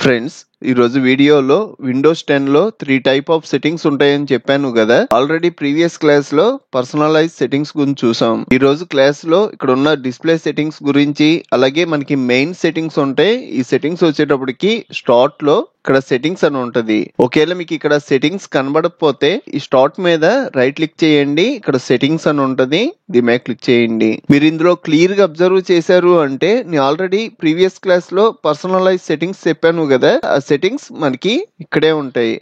Friends, ఈరోజు వీడియోలో Windows 10 లో 3 టైప్ ఆఫ్ సెట్టింగ్స్ ఉంటాయని చెప్పాను కదా. ఆల్రెడీ ప్రీవియస్ క్లాస్ లో పర్సనలైజ్ సెట్టింగ్స్ గురించి చూసాం. ఈ రోజు క్లాస్ లో ఇక్కడ ఉన్న డిస్ప్లే సెట్టింగ్స్ గురించి, అలాగే మనకి మెయిన్ సెట్టింగ్స్ ఉంటాయి. ఈ సెట్టింగ్స్ వచ్చేటప్పటికి స్టార్ట్ లో ఇక్కడ సెట్టింగ్స్ అని ఉంటది. ఒకవేళ మీకు ఇక్కడ సెట్టింగ్స్ కనబడకపోతే ఈ స్టార్ట్ మీద రైట్ క్లిక్ చేయండి. ఇక్కడ సెట్టింగ్స్ అని ఉంటది, దీని మీద క్లిక్ చేయండి. మీరు ఇందులో క్లియర్ గా అబ్జర్వ్ చేశారు అంటే నేను ఆల్రెడీ ప్రీవియస్ క్లాస్ లో పర్సనలైజ్ సెట్టింగ్స్ చెప్పాను కదా, ఆ సెట్టింగ్స్ మనకి ఇక్కడే ఉంటాయి.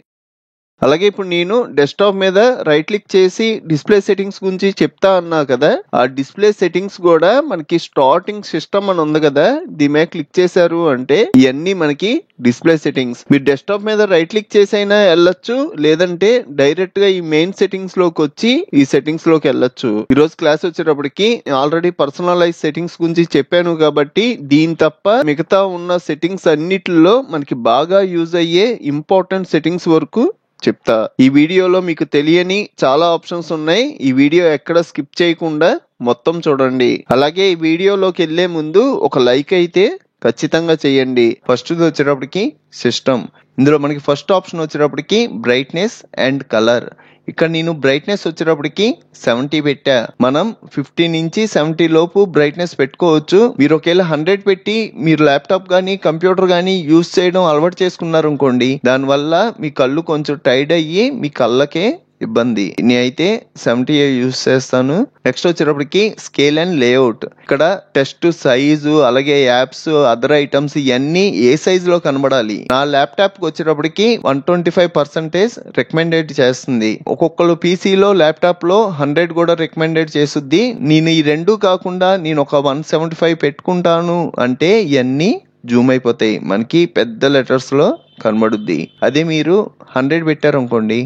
అలాగే ఇప్పుడు నేను డెస్క్టాప్ మీద రైట్ క్లిక్ చేసి డిస్ప్లే సెట్టింగ్స్ గురించి చెప్తా అన్నా కదా, ఆ డిస్ప్లే సెట్టింగ్స్ కూడా మనకి స్టార్టింగ్ సిస్టమ్ అని ఉంది కదా, దీని మీద క్లిక్ చేశారు అంటే ఇవన్నీ మనకి డిస్ప్లే సెట్టింగ్స్. మీరు డెస్క్టాప్ మీద రైట్ క్లిక్ చేసి అయినా వెళ్ళొచ్చు, లేదంటే డైరెక్ట్ గా ఈ మెయిన్ సెట్టింగ్స్ లోకి వచ్చి ఈ సెట్టింగ్స్ లోకి వెళ్ళొచ్చు. ఈ రోజు క్లాస్ వచ్చేటప్పటికి ఆల్రెడీ పర్సనలైజ్ సెట్టింగ్స్ గురించి చెప్పాను కాబట్టి దీని తప్ప మిగతా ఉన్న సెట్టింగ్స్ అన్నిటిలో మనకి బాగా యూజ్ అయ్యే ఇంపార్టెంట్ సెట్టింగ్స్ వరకు చెప్తా. ఈ వీడియోలో మీకు తెలియని చాలా ఆప్షన్స్ ఉన్నాయి. ఈ వీడియో ఎక్కడ స్కిప్ చేయకుండా మొత్తం చూడండి. అలాగే ఈ వీడియోలోకి వెళ్లే ముందు ఒక లైక్ అయితే ఖచ్చితంగా చేయండి. ఫస్ట్ వచ్చేటప్పటికి సిస్టమ్. ఇందులో మనకి ఫస్ట్ ఆప్షన్ వచ్చేటప్పటికి బ్రైట్నెస్ అండ్ కలర్. ఇక్కడ నేను బ్రైట్నెస్ వచ్చేటప్పటికి 70 పెట్టా. మనం 50 నుంచి 70 లోపు బ్రైట్నెస్ పెట్టుకోవచ్చు. మీరు ఒకవేళ 100 పెట్టి మీరు ల్యాప్టాప్ గానీ కంప్యూటర్ గానీ యూజ్ చేయడం అలవాటు చేసుకున్నారు అనుకోండి, దానివల్ల మీ కళ్ళు కొంచెం టైర్డ్ అయ్యి మీ కళ్ళకే ఇబ్బంది. నేనైతే 70 యూజ్ చేస్తాను. నెక్స్ట్ వచ్చేటప్పటికి స్కేల్ అండ్ లేఅవుట్. ఇక్కడ టెక్స్ట్ సైజు, అలాగే యాప్స్, అదర్ ఐటమ్స్ ఇవన్నీ ఏ సైజ్ లో కనబడాలి. నా ల్యాప్టాప్ కి వచ్చేటప్పటికి 125% రికమెండెడ్ చేస్తుంది. ఒక్కొక్కరు పీసీలో ల్యాప్టాప్ లో 100 కూడా రికమెండెడ్ చేస్తుంది. నేను ఈ రెండు కాకుండా నేను ఒక 175 పెట్టుకుంటాను అంటే ఇవన్నీ జూమ్ అయిపోతాయి, మనకి పెద్ద లెటర్స్ లో కనబడుద్ది. అదే మీరు 100 పెట్టారు అనుకోండి,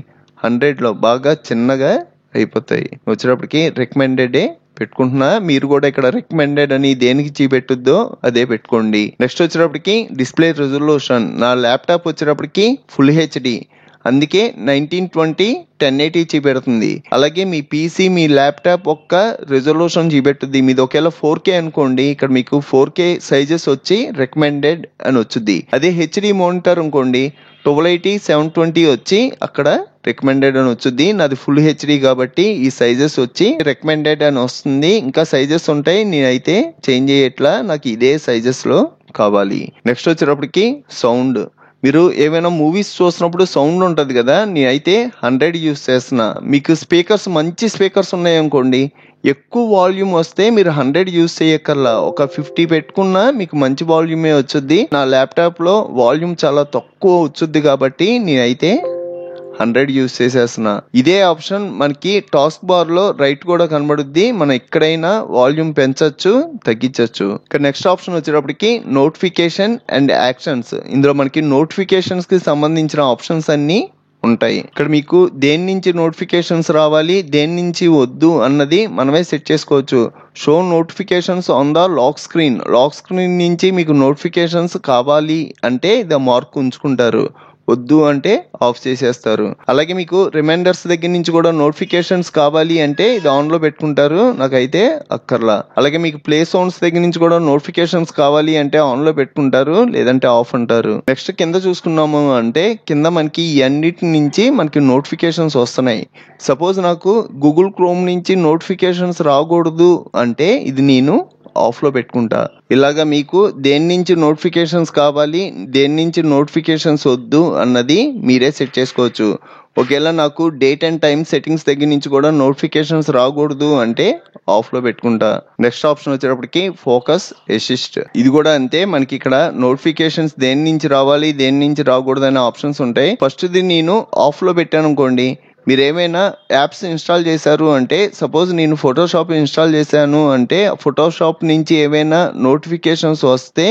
100 లో బాగా చిన్నగా అయిపోతాయి. వచ్చేటప్పటికి రికమెండెడ్ పెట్టుకుంటున్నా. మీరు కూడా ఇక్కడ రికమెండెడ్ అని దేనికి చూపెట్టుద్దో అదే పెట్టుకోండి. నెక్స్ట్ వచ్చేటప్పటికి డిస్ప్లే రెజల్యూషన్. నా ల్యాప్టాప్ వచ్చేటప్పటికి ఫుల్ హెచ్డి, అందుకే 1920 1080 చూపెడుతుంది. అలాగే మీ పీసీ మీ ల్యాప్టాప్ ఒక్క రెజల్యూషన్ చూపెట్టుద్ది. మీది ఒకవేళ 4K అనుకోండి, ఇక్కడ మీకు 4K సైజెస్ వచ్చి రికమెండెడ్ అని వచ్చుద్ది. అదే హెచ్డి మానిటర్ అనుకోండి 1280 720 వచ్చి అక్కడ రికమెండెడ్ అని వచ్చుద్ది. నాది ఫుల్ హెచ్డి కాబట్టి ఈ సైజెస్ వచ్చి రికమెండెడ్ అని వస్తుంది. ఇంకా సైజెస్ ఉంటాయి, నేనైతే చేంజ్ చేయట్లా, నాకు ఇదే సైజెస్ లో కావాలి. నెక్స్ట్ వచ్చేటప్పటికి సౌండ్. మీరు ఏమైనా మూవీస్ చూసినప్పుడు సౌండ్ ఉంటది కదా, నేనైతే 100 యూజ్ చేస్తున్నా. మీకు స్పీకర్స్ మంచి స్పీకర్స్ ఉన్నాయనుకోండి, ఎక్కువ వాల్యూమ్ వస్తే మీరు 100 యూజ్ చేయక్కర్లా, ఒక 50 పెట్టుకున్నా మీకు మంచి వాల్యూమే వచ్చుద్ది. నా ల్యాప్టాప్ లో వాల్యూమ్ చాలా తక్కువ వచ్చుద్ది కాబట్టి నేనైతే 100 యూజ్ చేసేస్తున్నా. ఇదే ఆప్షన్ మనకి టాస్క్ బార్ లో రైట్ కూడా కనబడుద్ది. మనం ఎక్కడైనా వాల్యూమ్ పెంచొచ్చు, తగ్గించొచ్చు. ఇక్కడ నెక్స్ట్ ఆప్షన్ వచ్చేటప్పటికి నోటిఫికేషన్ అండ్ యాక్షన్స్. ఇందులో మనకి నోటిఫికేషన్స్ కి సంబంధించిన ఆప్షన్స్ అన్ని ఉంటాయి. ఇక్కడ మీకు దేని నుంచి నోటిఫికేషన్స్ రావాలి, దేని నుంచి వద్దు అన్నది మనమే సెట్ చేసుకోవచ్చు. Show notifications on the lock screen. Lock screen నుంచి మీకు నోటిఫికేషన్స్ కావాలి అంటే ఇది మార్క్ ఉంచుకుంటారు, వద్దు అంటే ఆఫ్ చేసేస్తారు. అలాగే మీకు రిమైండర్స్ దగ్గర నుంచి కూడా నోటిఫికేషన్స్ కావాలి అంటే ఇది ఆన్ లో పెట్టుకుంటారు, నాకైతే అక్కర్లా. అలాగే మీకు ప్లే సౌండ్స్ దగ్గర నుంచి కూడా నోటిఫికేషన్స్ కావాలి అంటే ఆన్ లో పెట్టుకుంటారు, లేదంటే ఆఫ్ అంటారు. నెక్స్ట్ కింద చూసుకున్నాము అంటే కింద మనకి ఈ అన్నిటి నుంచి మనకి నోటిఫికేషన్స్ వస్తున్నాయి. సపోజ్ నాకు గూగుల్ క్రోమ్ నుంచి నోటిఫికేషన్స్ రాకూడదు అంటే ఇది నేను ఆఫ్ లో పెట్టుకుంటా. ఇలాగా మీకు దేని నుంచి నోటిఫికేషన్స్ కావాలి, దేని నుంచి నోటిఫికేషన్స్ వద్దు అన్నది మీరే సెట్ చేసుకోవచ్చు. ఒకవేళ నాకు డేట్ అండ్ టైం సెట్టింగ్స్ దగ్గర నుంచి కూడా నోటిఫికేషన్స్ రాకూడదు అంటే ఆఫ్ లో పెట్టుకుంటా. నెక్స్ట్ ఆప్షన్ వచ్చేటప్పటికి ఫోకస్ అసిస్ట్. ఇది కూడా అంతే, మనకి ఇక్కడ నోటిఫికేషన్స్ దేని నుంచి రావాలి, దేని నుంచి రాకూడదు అనే ఆప్షన్స్ ఉంటాయి. ఫస్ట్ ది నేను ఆఫ్ లో పెట్టాను అనుకోండి, మీరు ఏమైనా యాప్స్ ఇన్స్టాల్ చేశారు అంటే, సపోజ్ నేను ఫోటోషాప్ ఇన్స్టాల్ చేశాను అంటే ఫోటోషాప్ నుంచి ఏమైనా నోటిఫికేషన్స్ వస్తే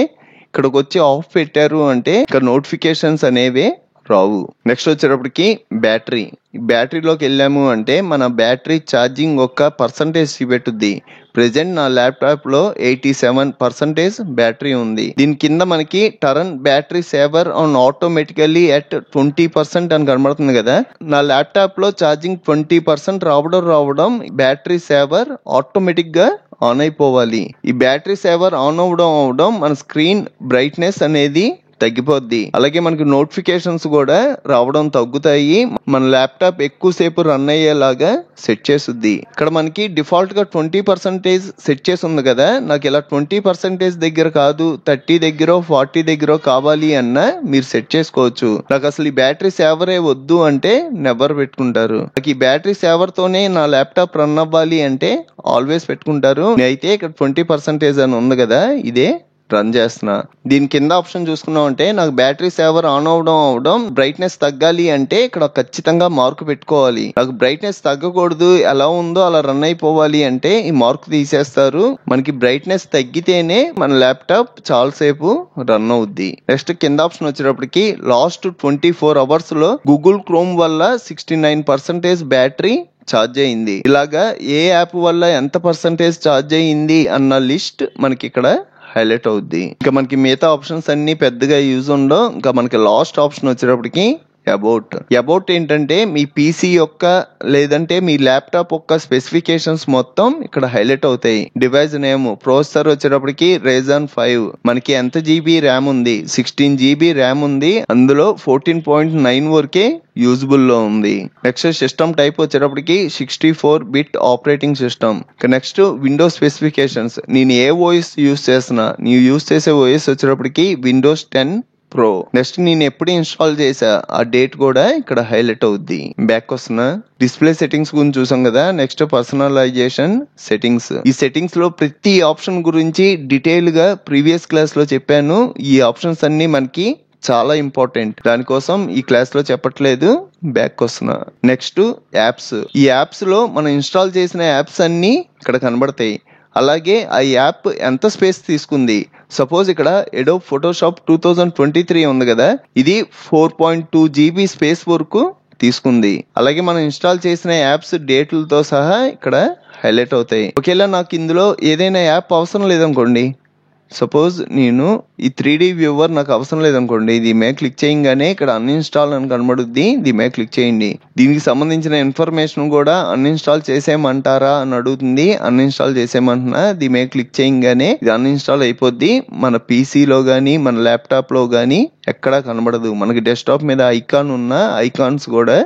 ఇక్కడికి వచ్చి ఆఫ్ పెట్టారు అంటే ఇక్కడ నోటిఫికేషన్స్ అనేవి రావు. నెక్స్ట్ వచ్చేటప్పటికి బ్యాటరీ. బ్యాటరీలోకి వెళ్ళాము అంటే మన బ్యాటరీ ఛార్జింగ్ ఒక పర్సంటేజ్ చూపెట్టుద్ది. ప్రెసెంట్ నా ల్యాప్టాప్ లో 87% బ్యాటరీ ఉంది. దీని కింద మనకి turn battery saver on automatically at 20% అని కనబడుతుంది కదా. నా ల్యాప్టాప్ లో ఛార్జింగ్ 20% రావడం బ్యాటరీ సేవర్ ఆటోమేటిక్ గా ఆన్ అయిపోవాలి. ఈ బ్యాటరీ సేవర్ ఆన్ అవడం మన స్క్రీన్ బ్రైట్నెస్ అనేది తగ్గిపోద్ది. అలాగే మనకి నోటిఫికేషన్స్ కూడా రావడం తగ్గుతాయి. మన ల్యాప్టాప్ ఎక్కువసేపు రన్ అయ్యేలాగా సెట్ చేసుద్ది. ఇక్కడ మనకి డిఫాల్ట్ గా 20% సెట్ చేసి ఉంది కదా, నాకు ఇలా 20% దగ్గర కాదు 30 దగ్గర 40 దగ్గర కావాలి అన్నా మీరు సెట్ చేసుకోవచ్చు. నాకు అసలు ఈ బ్యాటరీ సేవరే వద్దు అంటే నెవర్ పెట్టుకుంటారు. నాకు ఈ బ్యాటరీ సేవర్ తోనే నా ల్యాప్టాప్ రన్ అవ్వాలి అంటే ఆల్వేస్ పెట్టుకుంటారు. అయితే ఇక్కడ 20% అని ఉంది కదా, ఇదే రన్ చేస్తున్నా. దీని కింద ఆప్షన్ చూసుకున్నాం అంటే నాకు బ్యాటరీ సేవర్ ఆన్ అవడం బ్రైట్నెస్ తగ్గాలి అంటే ఇక్కడ ఖచ్చితంగా మార్క్ పెట్టుకోవాలి. నాకు బ్రైట్నెస్ తగ్గకూడదు, ఎలా ఉందో అలా రన్ అయిపోవాలి అంటే ఈ మార్క్ తీసేస్తారు. మనకి బ్రైట్నెస్ తగ్గితేనే మన ల్యాప్టాప్ చాలా సేపు రన్ అవుద్ది. నెక్స్ట్ కింద ఆప్షన్ వచ్చేటప్పటికి లాస్ట్ 24 hours లో గూగుల్ క్రోమ్ వల్ల 69% బ్యాటరీ ఛార్జ్ అయింది. ఇలాగా ఏ యాప్ వల్ల ఎంత పర్సంటేజ్ ఛార్జ్ అయింది అన్న లిస్ట్ మనకి ఇక్కడ హైలైట్ అవుద్ది. ఇంకా మనకి మిగతా ఆప్షన్స్ అన్ని పెద్దగా యూజ్ ఉండవు. ఇంకా మనకి లాస్ట్ ఆప్షన్ వచ్చేటప్పటికి అబౌట్ ఏంటంటే మీ పీసీ యొక్క లేదంటే మీ ల్యాప్టాప్ యొక్క స్పెసిఫికేషన్స్ మొత్తం ఇక్కడ హైలైట్ అవుతాయి. డివైస్ నేమ్, ప్రాసెసర్ వచ్చేటప్పటికి Ryzen 5, మనకి ఎంత జీబీ ర్యామ్ ఉంది, 16 GB ర్యామ్ ఉంది, అందులో 14.9 వరకే యూజబుల్ లో ఉంది. నెక్స్ట్ సిస్టమ్ టైప్ వచ్చేటప్పటికి 64-bit operating system. Next Windows specifications, నేను ఏ ఓఎస్ యూస్ చేస్తున్నా, నేను యూస్ చేసే ఓఎస్ వచ్చేటప్పటికి Windows 10 Pro. నెక్స్ట్ నేను ఎప్పుడు ఇన్స్టాల్ చేసా ఆ డేట్ కూడా ఇక్కడ హైలైట్ అవుద్ది. బ్యాక్ వస్తున్నా, డిస్ప్లే సెట్టింగ్స్ గురించి చూసాం కదా. Next personalisation settings. ఈ సెట్టింగ్స్ లో ప్రతి ఆప్షన్ గురించి డీటెయిల్ గా ప్రీవియస్ క్లాస్ లో చెప్పాను. ఈ ఆప్షన్స్ అన్ని మనకి చాలా ఇంపార్టెంట్, దానికోసం ఈ క్లాస్ లో చెప్పట్లేదు. బ్యాక్ వస్తున్నా. Next apps. ఈ యాప్స్ లో మనం ఇన్స్టాల్ చేసిన యాప్స్ అన్ని ఇక్కడ కనబడతాయి. అలాగే ఆ యాప్ ఎంత స్పేస్ తీసుకుంది. సపోజ్ ఇక్కడ ఎడోబ్ ఫోటోషాప్ 2023 ఉంది కదా, ఇది 4.2 GB స్పేస్ వరకు తీసుకుంది. అలాగే మనం ఇన్స్టాల్ చేసిన యాప్స్ డేట్లతో సహా ఇక్కడ హైలైట్ అవుతాయి. ఒకవేళ నాకు ఇందులో ఏదైనా యాప్ అవసరం లేదనుకోండి, సపోజ్ నేను ఈ 3D వ్యూవర్ నాకు అవసరం లేదనుకోండి, దీని మీద క్లిక్ చేయగానే ఇక్కడ అన్ఇన్స్టాల్ అని కనబడుద్ది. దీని మీద క్లిక్ చేయండి. దీనికి సంబంధించిన ఇన్ఫర్మేషన్ కూడా అన్ఇన్స్టాల్ చేసేయమంటారా అని అడుగుతుంది. అన్ఇన్స్టాల్ చేసేయమంటున్నా. దీని మీద క్లిక్ చేయగానే ఇది అన్ఇన్స్టాల్ అయిపోద్ది. మన పీసీలో కానీ మన ల్యాప్టాప్లో కానీ ఎక్కడా కనబడదు. మనకి డెస్క్టాప్ మీద ఐకాన్ ఉన్న ఐకాన్స్ కూడా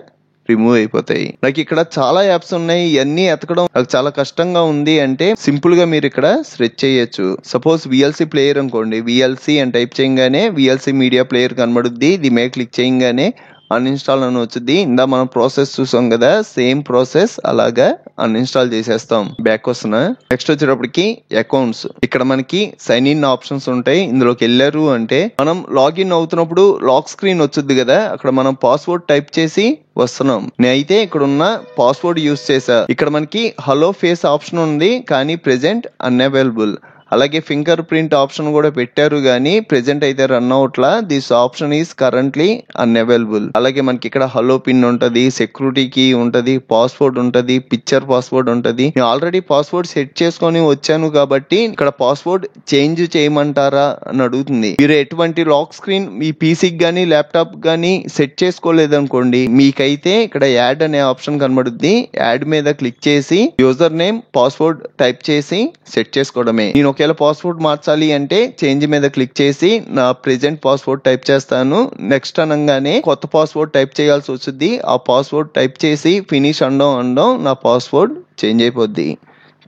రిమూవ్ అయిపోతాయి. నాకు ఇక్కడ చాలా యాప్స్ ఉన్నాయి, ఇవన్నీ ఎతకడం నాకు చాలా కష్టంగా ఉంది అంటే సింపుల్ గా మీరు ఇక్కడ సెర్చ్ చేయొచ్చు. సపోజ్ VLC ప్లేయర్ అనుకోండి, VLC అని టైప్ చేయగానే VLC మీడియా ప్లేయర్ కనబడుద్ది. దీని మీద క్లిక్ చేయగానే అన్ఇన్స్టాల్ అని వచ్చింది. ఇందా మనం ప్రాసెస్ చూసాం కదా, సేమ్ ప్రాసెస్ అలాగా అన్ఇన్స్టాల్ చేసేస్తాం. బ్యాక్ వస్తున్నా. నెక్స్ట్ వచ్చేటప్పటికి అకౌంట్స్. ఇక్కడ మనకి సైన్ ఇన్ ఆప్షన్స్ ఉంటాయి. ఇందులోకి వెళ్ళారు అంటే మనం లాగిన్ అవుతున్నప్పుడు లాక్ స్క్రీన్ వచ్చింది కదా, అక్కడ మనం పాస్వర్డ్ టైప్ చేసి వస్తున్నాం. నేనైతే ఇక్కడ ఉన్న పాస్వర్డ్ యూస్ చేసా. ఇక్కడ మనకి హలో ఫేస్ ఆప్షన్ ఉంది కానీ ప్రెజెంట్ అన్అవైలబుల్. అలాగే ఫింగర్ ప్రింట్ ఆప్షన్ కూడా పెట్టారు కానీ ప్రెజెంట్ అయితే రన్ అవట్లా. This option is currently unavailable. అలాగే మనకి ఇక్కడ హలో పిన్ ఉంటది, సెక్యూరిటీ కీ ఉంటది, పాస్వర్డ్ ఉంటది, పిక్చర్ పాస్వర్డ్ ఉంటది. నేను ఆల్రెడీ పాస్వర్డ్ సెట్ చేసుకొని వచ్చాను కాబట్టి ఇక్కడ పాస్వర్డ్ చేంజ్ చేయమంటారా అని అడుగుతుంది. మీరు ఎటువంటి లాక్ స్క్రీన్ మీ పీసీకి గానీ ల్యాప్టాప్ గానీ సెట్ చేసుకోలేదనుకోండి, మీకైతే ఇక్కడ యాడ్ అనే ఆప్షన్ కనబడుద్ది. యాడ్ మీద క్లిక్ చేసి యూజర్ నేమ్ పాస్వర్డ్ టైప్ చేసి సెట్ చేసుకోవడమే. నేను ఒకవేళ పాస్వర్డ్ మార్చాలి అంటే చేంజ్ మీద క్లిక్ చేసి నా ప్రెజెంట్ పాస్వర్డ్ టైప్ చేస్తాను. నెక్స్ట్ అనగానే కొత్త పాస్వర్డ్ టైప్ చేయాల్సి వచ్చింది. ఆ పాస్వర్డ్ టైప్ చేసి ఫినిష్ అనడం నా పాస్వర్డ్ చేంజ్ అయిపోద్ది.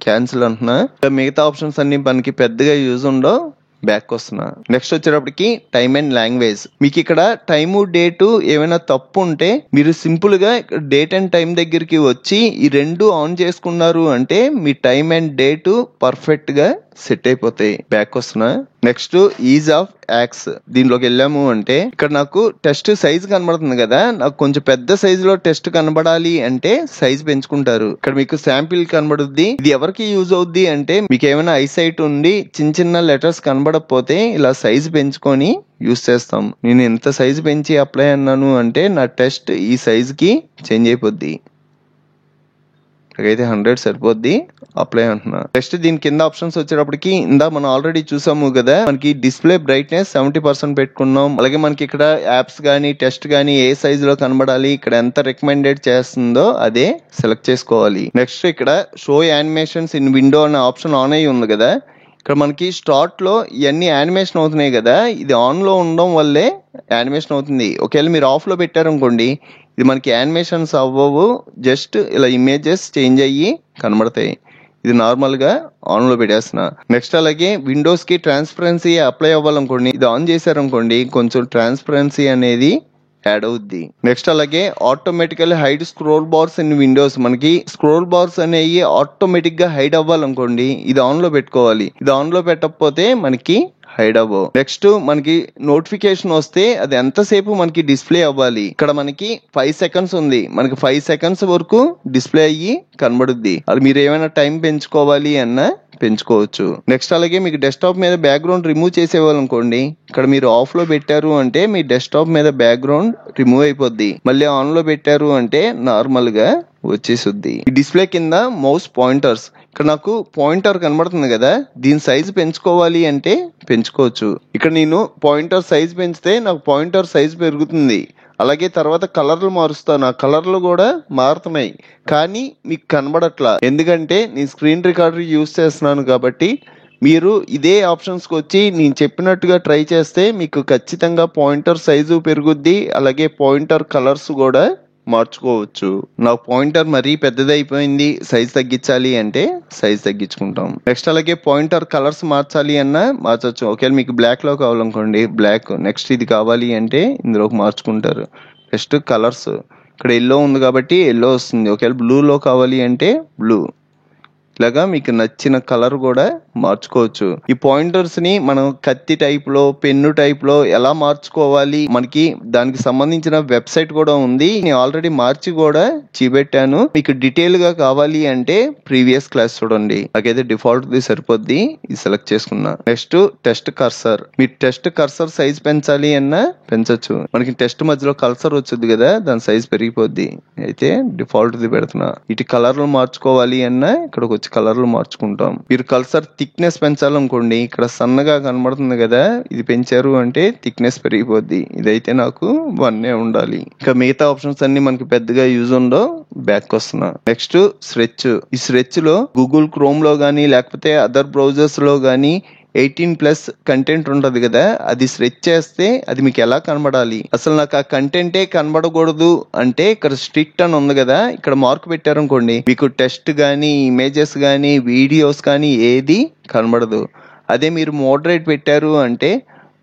క్యాన్సిల్ అంటున్నా. మిగతా ఆప్షన్స్ అన్ని మనకి పెద్దగా యూజ్ ఉండవు. బ్యాక్ వస్తున్నా. నెక్స్ట్ వచ్చేటప్పటికి టైమ్ అండ్ లాంగ్వేజ్. మీకు ఇక్కడ టైము డేటు ఏమైనా తప్పు ఉంటే మీరు సింపుల్ గా డేట్ అండ్ టైం దగ్గరికి వచ్చి ఈ రెండు ఆన్ చేసుకున్నారు అంటే మీ టైం అండ్ డేటు పర్ఫెక్ట్ గా సెట్ అయిపోతాయి. బ్యాక్ వస్తున్నా. Next ease of access. దీనిలోకి వెళ్ళాము అంటే ఇక్కడ నాకు టెస్ట్ సైజ్ కనబడుతుంది కదా, నాకు కొంచెం పెద్ద సైజ్ లో టెస్ట్ కనబడాలి అంటే సైజ్ పెంచుకుంటారు. ఇక్కడ మీకు శాంపిల్ కనబడుద్ది. ఇది ఎవరికి యూజ్ అవుద్ది అంటే మీకు ఏమైనా ఐసైట్ ఉండి చిన్న చిన్న లెటర్స్ కనబడకపోతే ఇలా సైజ్ పెంచుకొని యూజ్ చేస్తాం. నేను ఎంత సైజ్ పెంచి అప్లై అన్నాను అంటే నా టెస్ట్ ఈ సైజ్ కి చేంజ్ అయిపోద్ది. అయితే 100 సరిపోద్ది. అప్లై అంటున్నా. నెక్స్ట్ దీని కింద ఆప్షన్స్ వచ్చేటప్పటికి ఇందా మనం ఆల్రెడీ చూసాము కదా, మనకి డిస్ప్లే బ్రైట్నెస్ 70% పెట్టుకున్నాం. అలాగే మనకి ఇక్కడ యాప్స్ గానీ టెస్ట్ గానీ ఏ సైజ్ లో కనబడాలి, ఇక్కడ ఎంత రికమెండెడ్ చేస్తుందో అదే సెలెక్ట్ చేసుకోవాలి. నెక్స్ట్ ఇక్కడ షో యానిమేషన్స్ ఇన్ విండో అనే ఆప్షన్ ఆన్ అయ్యి ఉంది కదా, ఇక్కడ మనకి స్టార్ట్ లో ఇవన్నీ యానిమేషన్ అవుతున్నాయి కదా, ఇది ఆన్ లో ఉండడం వల్లే యానిమేషన్ అవుతుంది. ఒకవేళ మీరు ఆఫ్ లో పెట్టారనుకోండి ఇది మనకి యానిమేషన్స్ అవ్వవు, జస్ట్ ఇలా ఇమేజెస్ చేంజ్ అయ్యి కనబడతాయి. ఇది నార్మల్ గా ఆన్ లో పెట్టేస్తున్నా. నెక్స్ట్ అలాగే విండోస్ కి ట్రాన్స్పరెన్సీ అప్లై అవ్వాలనుకోండి, ఇది ఆన్ చేశారనుకోండి కొంచెం ట్రాన్స్పరెన్సీ అనేది యాడ్ అవుద్ది. నెక్స్ట్ అలాగే automatically hide scroll bars in Windows, మనకి స్క్రోల్ బార్స్ అనేవి ఆటోమేటిక్ గా హైడ్ అవ్వాలనుకోండి ఇది ఆన్ లో పెట్టుకోవాలి. ఇది ఆన్ లో పెట్టకపోతే మనకి హైడ్ అవ్వవు. నెక్స్ట్ మనకి నోటిఫికేషన్ వస్తే అది ఎంతసేపు మనకి డిస్ప్లే అవ్వాలి. ఇక్కడ మనకి 5 సెకండ్స్ ఉంది, మనకి 5 సెకండ్స్ వరకు డిస్ప్లే అయ్యి కనబడుద్ది. అది మీరు ఏమైనా టైం పెంచుకోవాలి అన్నా పెంచుకోవచ్చు. నెక్స్ట్ అలాగే మీకు డెస్క్టాప్ మీద బ్యాక్గ్రౌండ్ రిమూవ్ చేసేవాళ్ళనుకోండి, ఇక్కడ మీరు ఆఫ్ లో పెట్టారు అంటే మీ డెస్క్టాప్ మీద బ్యాక్గ్రౌండ్ రిమూవ్ అయిపోద్ది. మళ్ళీ ఆన్ లో పెట్టారు అంటే నార్మల్ గా వచ్చేసుద్ది. ఈ డిస్ప్లే కింద మౌస్ పాయింటర్స్, ఇక్కడ నాకు పాయింటర్ కనబడుతుంది కదా, దీని సైజ్ పెంచుకోవాలి అంటే పెంచుకోవచ్చు. ఇక్కడ నేను పాయింటర్ సైజ్ పెంచితే నాకు పాయింటర్ సైజ్ పెరుగుతుంది. అలాగే తర్వాత కలర్లు మారుస్తాను, ఆ కలర్లు కూడా మారుతున్నాయి కానీ మీకు కనబడట్లా, ఎందుకంటే నేను స్క్రీన్ రికార్డర్ యూస్ చేస్తున్నాను కాబట్టి. మీరు ఇదే ఆప్షన్స్కి వచ్చి నేను చెప్పినట్టుగా ట్రై చేస్తే మీకు ఖచ్చితంగా పాయింటర్ సైజు పెరుగుద్ది, అలాగే పాయింటర్ కలర్స్ కూడా మార్చుకోవచ్చు. నాకు పాయింటర్ మరీ పెద్దదైపోయింది, సైజ్ తగ్గించాలి అంటే సైజ్ తగ్గించుకుంటాం. నెక్స్ట్ అలాగే పాయింటర్ కలర్స్ మార్చాలి అన్నా మార్చవచ్చు. ఒకవేళ మీకు బ్లాక్ లో కావాలనుకోండి బ్లాక్, నెక్స్ట్ ఇది కావాలి అంటే ఇందులోకి మార్చుకుంటారు. నెక్స్ట్ కలర్స్, ఇక్కడ ఎల్లో ఉంది కాబట్టి ఎల్లో వస్తుంది. ఒకవేళ బ్లూలో కావాలి అంటే బ్లూ, ఇలాగా మీకు నచ్చిన కలర్ కూడా మార్చుకోవచ్చు. ఈ పాయింటర్స్ ని మనం కత్తి టైప్ లో, పెన్ను టైప్ లో ఎలా మార్చుకోవాలి, మనకి దానికి సంబంధించిన వెబ్సైట్ కూడా ఉంది. నేను ఆల్రెడీ మార్చి కూడా చూపెట్టాను. మీకు డీటెయిల్ గా కావాలి అంటే ప్రీవియస్ క్లాస్ చూడండి. నాకైతే డిఫాల్ట్ ది సరిపోద్ది, ఇది సెలెక్ట్ చేసుకున్నా. నెక్స్ట్ టెస్ట్ కర్సర్, మీ టెస్ట్ కర్సర్ సైజ్ పెంచాలి అన్నా పెంచొచ్చు. మనకి టెస్ట్ మధ్యలో కర్సర్ వచ్చింది కదా, దాని సైజ్ పెరిగిపోద్ది. అయితే డిఫాల్ట్ ది పెడుతున్నా. ఇటు కలర్లు మార్చుకోవాలి అన్నా ఇక్కడికి వచ్చి కలర్లు మార్చుకుంటాం. మీరు కర్సర్ థిక్నెస్ పెంచాలనుకోండి, ఇక్కడ సన్నగా కనబడుతుంది కదా, ఇది పెంచారు అంటే థిక్నెస్ పెరిగిపోద్ది. ఇదైతే నాకు 1 ఉండాలి. ఇంకా మిగతా ఆప్షన్స్ అన్ని మనకి పెద్దగా యూజ్ ఉండవు. బ్యాక్ వస్తున్నా. నెక్స్ట్ స్ట్రెచ్, ఈ స్ట్రెచ్ లో గూగుల్ క్రోమ్ లో గానీ లేకపోతే అదర్ బ్రౌజర్స్ లో గానీ 18+ కంటెంట్ ఉంటది కదా, అది స్ట్రెచ్ చేస్తే అది మీకు ఎలా కనబడాలి, అసలు నాకు ఆ కంటెంటే కనబడకూడదు అంటే ఇక్కడ స్ట్రిక్ట్ అని ఉంది కదా, ఇక్కడ మార్క్ పెట్టారనుకోండి మీకు టెక్స్ట్ గానీ ఇమేజెస్ గానీ వీడియోస్ కానీ ఏది కనబడదు. అదే మీరు మోడరేట్ పెట్టారు అంటే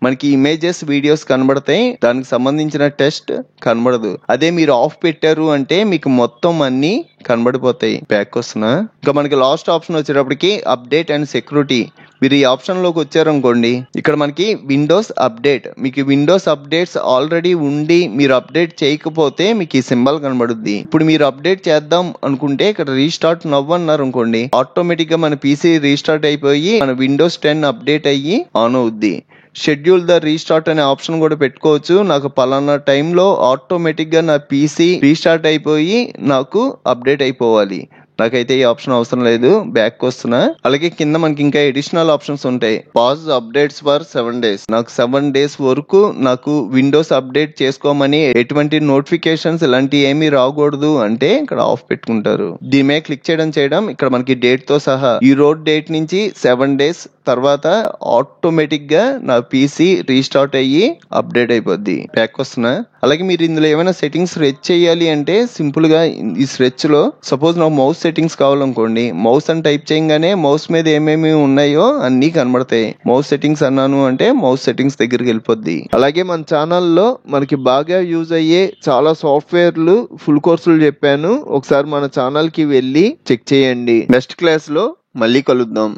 మనకి ఇమేజెస్ వీడియోస్ కనబడతాయి, దానికి సంబంధించిన టెక్స్ట్ కనబడదు. అదే మీరు ఆఫ్ పెట్టారు అంటే మీకు మొత్తం అన్ని కనబడిపోతాయి. బ్యాక్ వస్తున్నా. ఇంకా మనకి లాస్ట్ ఆప్షన్ వచ్చేటప్పటికి అప్డేట్ అండ్ సెక్యూరిటీ. మీరు ఈ ఆప్షన్ లోకి వచ్చారనుకోండి, ఇక్కడ మనకి విండోస్ అప్డేట్, మీకు విండోస్ అప్డేట్స్ ఆల్రెడీ ఉండి మీరు అప్డేట్ చేయకపోతే మీకు ఈ సింబల్ కనబడుద్ది. ఇప్పుడు మీరు అప్డేట్ చేద్దాం అనుకుంటే ఇక్కడ రీస్టార్ట్ నవ్ అన్నారు అనుకోండి, ఆటోమేటిక్ గా మన పీసీ రీస్టార్ట్ అయిపోయి మన విండోస్ 10 అప్డేట్ అయ్యి ఆన్ అవుద్ది. షెడ్యూల్ ద రీస్టార్ట్ అనే ఆప్షన్ కూడా పెట్టుకోవచ్చు. నాకు పలానా టైంలో ఆటోమేటిక్ గా నా పీసీ రీస్టార్ట్ అయిపోయి నాకు అప్డేట్ అయిపోవాలి. నాకైతే ఈ ఆప్షన్ అవసరం లేదు. బ్యాక్ వస్తున్నా. అలాగే కింద మనకి ఇంకా అడిషనల్ ఆప్షన్స్ ఉంటాయి. Pause updates for 7 days. నాకు 7 days వరకు నాకు విండోస్ అప్డేట్ చేసుకోమని ఎటువంటి నోటిఫికేషన్స్ ఇలాంటి ఏమీ రాకూడదు అంటే ఇక్కడ ఆఫ్ పెట్టుకుంటారు. దీని మీద క్లిక్ చేయడం ఇక్కడ మనకి డేట్ తో సహా ఈ రోజు డేట్ నుంచి 7 days తర్వాత ఆటోమేటిక్ గా నా పీసీ రీస్టార్ట్ అయ్యి అప్డేట్ అయిపోద్ది. బ్యాక్ వస్తున్నా. అలాగే మీరు ఇందులో ఏమైనా సెట్టింగ్స్ స్ట్రెచ్ చేయాలి అంటే సింపుల్ గా ఈ స్ట్రెచ్ లో సపోజ్ నాకు మౌస్ సెట్టింగ్స్ కావాలనుకోండి, మౌస్ అని టైప్ చేయగానే మౌస్ మీద ఏమేమి ఉన్నాయో అన్ని కనబడతాయి. మౌస్ సెట్టింగ్స్ అన్నాను అంటే మౌస్ సెట్టింగ్స్ దగ్గరికి వెళ్ళిపోద్ది. అలాగే మన ఛానల్లో మనకి బాగా యూజ్ అయ్యే చాలా సాఫ్ట్వేర్లు ఫుల్ కోర్సులు చెప్పాను, ఒకసారి మన ఛానల్ కి వెళ్ళి చెక్ చేయండి. నెక్స్ట్ క్లాస్ లో మళ్ళీ కలుద్దాం.